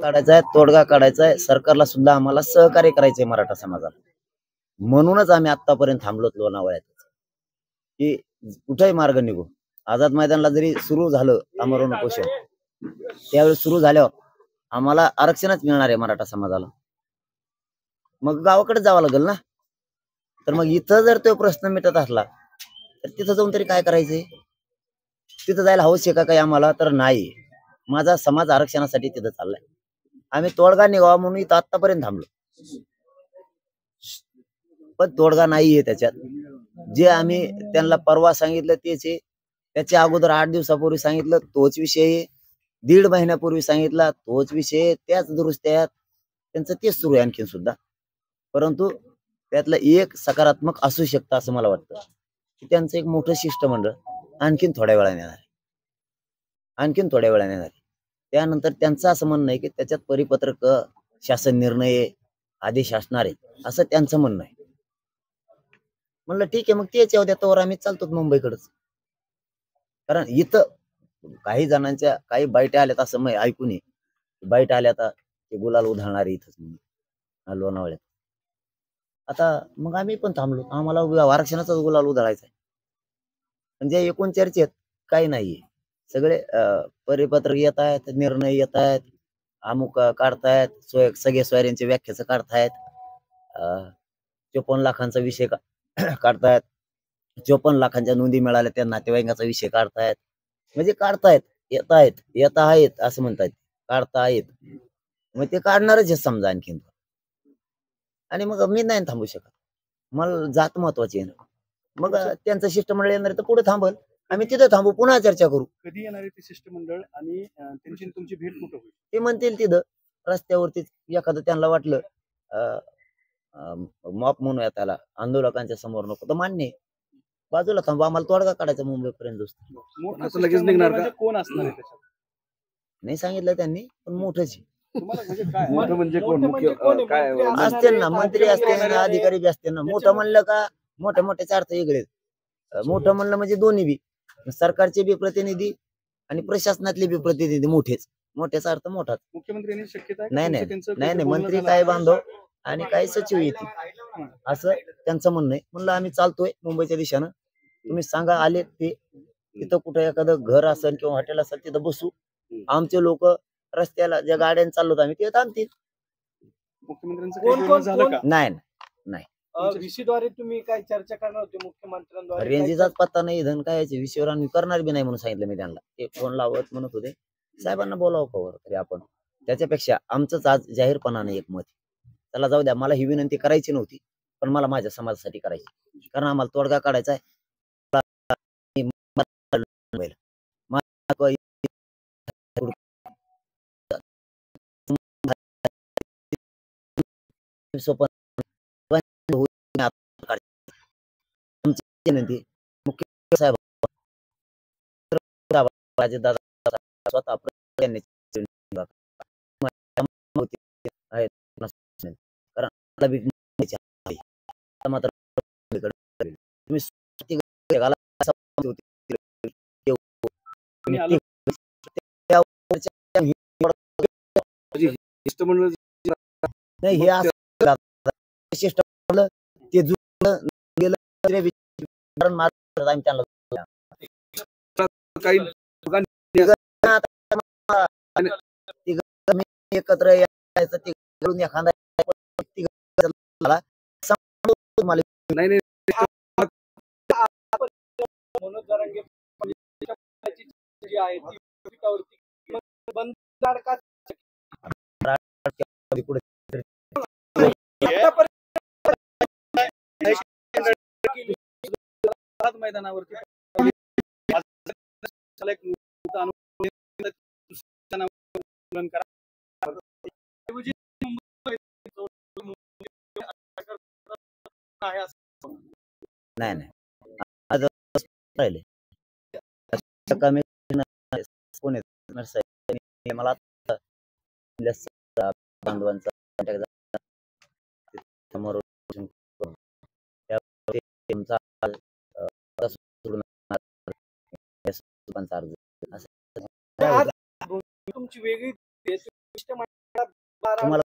काढायचा आहे, तोडगा काढायचा आहे. सरकारला सुद्धा आम्हाला सहकार्य करायचंय मराठा समाजाला. म्हणूनच आम्ही आतापर्यंत थांबलोत लोणावळ्यात, की कुठेही मार्ग निघू. आझाद मैदानला जरी सुरू झालं आमरण उपोषण, त्यावेळी सुरू झाल्यावर आम्हाला आरक्षणच मिळणार आहे मराठा समाजाला. मग गावाकडे जावं लागेल ना. तर मग इथं जर तो प्रश्न मिटत असला तर तिथं जाऊन तरी काय करायचंय? तिथं जायला हौस आहे का काही आम्हाला? तर नाही. माझा समाज आरक्षणासाठी तिथं चाललाय. आम्ही तोडगा निघावा म्हणून इथं आतापर्यंत थांबलो, पण तोडगा नाहीये त्याच्यात. जे आम्ही त्यांना परवा सांगितलं तेच आहे, त्याच्या अगोदर 8 दिवसापूर्वी सांगितलं तोच विषय आहे, 1.5 महिन्यापूर्वी सांगितला तोच विषय, त्याच दुरुस्त्यात त्यांचं तेच सुरू आहे आणखीन सुद्धा. परंतु त्यातलं एक सकारात्मक असू शकतं असं मला वाटतं, की त्यांचं एक मोठं शिष्टमंडळ आणखीन थोड्या वेळाने येणार आहे. त्यानंतर त्यांचं असं म्हणणं आहे की त्याच्यात परिपत्रक, शासन निर्णय, आदेश असणार आहे असं त्यांचं म्हणणं आहे. म्हणलं ठीक आहे, मग तेच येऊ द्या, तोवर आम्ही चालतो मुंबईकडेच. कारण इथं काही जणांच्या काही बाईट आल्यात असं मग ऐकून ये, बाईट आल्या आता ते गुलाल उधळणार इथंच लोणावळ्यात. आता मग आम्ही पण थांबलो, आम्हाला आरक्षणाचाच गुलाल उधळायचा आहे. म्हणजे एकूण चर्चेत काही नाहीये. सगळे परिपत्रक येत आहेत, निर्णय येत आहेत, अमुक काढतायत, सगळे सोयऱ्यांच्या व्याख्याचं काढतायत, 54 लाखांचा विषय काढतायत, 54 लाखांच्या नोंदी मिळाल्या त्या नातेवाईकांचा विषय काढतायत. म्हणजे काढतायत, येत आहेत असं म्हणतात, काढतायत. मग ते काढणारच आहे समजा आणखीन. आणि मग मी नाही थांबू शकत, मला जात महत्वाची आहे ना. मग त्यांचं शिष्टमंडळ येणार तर पुढे थांबल, आम्ही तिथं थांबू, पुन्हा चर्चा करू. कधी येणार आहे ते शिष्टमंडळ आणि त्यांची तुमची भेट कुठं होईल? ते म्हणतील तिथं रस्त्यावरतीच. एखादं त्यांना वाटलं मॉप म्हणूया त्याला, आंदोलकांच्या समोर नको तर मान्य, बाजूला थांबू, आम्हाला तोडगा काढायचा मुंबईपर्यंत. लगेच निघणार का? कोण असणार आहे त्याच्यात? नाही सांगितलं त्यांनी, पण मोठंच मोठं म्हणजे कोण? मुख्य काय असते ना, मंत्री असते ना, अधिकारी बी असते ना. मोठं म्हणलं का मोठ्या मोठ्याचे अर्थ वेगळे. मोठं म्हणलं म्हणजे दोन्ही बी, सरकारचे बी प्रतिनिधी आणि प्रशासनातले बी प्रतिनिधी मोठेच. मोठ्याचा अर्थ मोठाच. मुख्यमंत्र्यांनी शक्यता नाही, मंत्री काय बांधव आणि काही सचिव येतील असं त्यांचं म्हणणं आहे. म्हणलं आम्ही चालतोय मुंबईच्या दिशेनं, तुम्ही सांगा आले ते. तिथं कुठं एखादं घर असेल किंवा हॉटेल असेल तिथं बसू. आमचे लोक रस्त्याला ज्या गाड्याने चाललो आम्ही ते थांबतील. मुख्यमंत्र्यांचं नाही. व्हीसीद्वारे तुम्ही काय चर्चा करणार होते मुख्यमंत्र्यांद्वारे? रेंजीचाच पत्ता नाही, धन काय विषयावर आम्ही करणार बी नाही म्हणून सांगितलं मी त्यांना. ते फोन लावत म्हणत होते साहेबांना बोलावं कवर तरी आपण. त्याच्यापेक्षा आमचंच आज जाहीरपणाने एक मत, त्याला जाऊ द्या, मला ही विनंती करायची नव्हती, पण मला माझ्या समाजासाठी करायची, कारण आम्हाला तोडगा काढायचा आहे. मुख्य साहेब स्वतः नाही हे असं ते गेलं एकत्र यायचं ते घरून एखादा मैदानावरती नाही मला बांधवांचा तुमची वेगळी तुम्हाला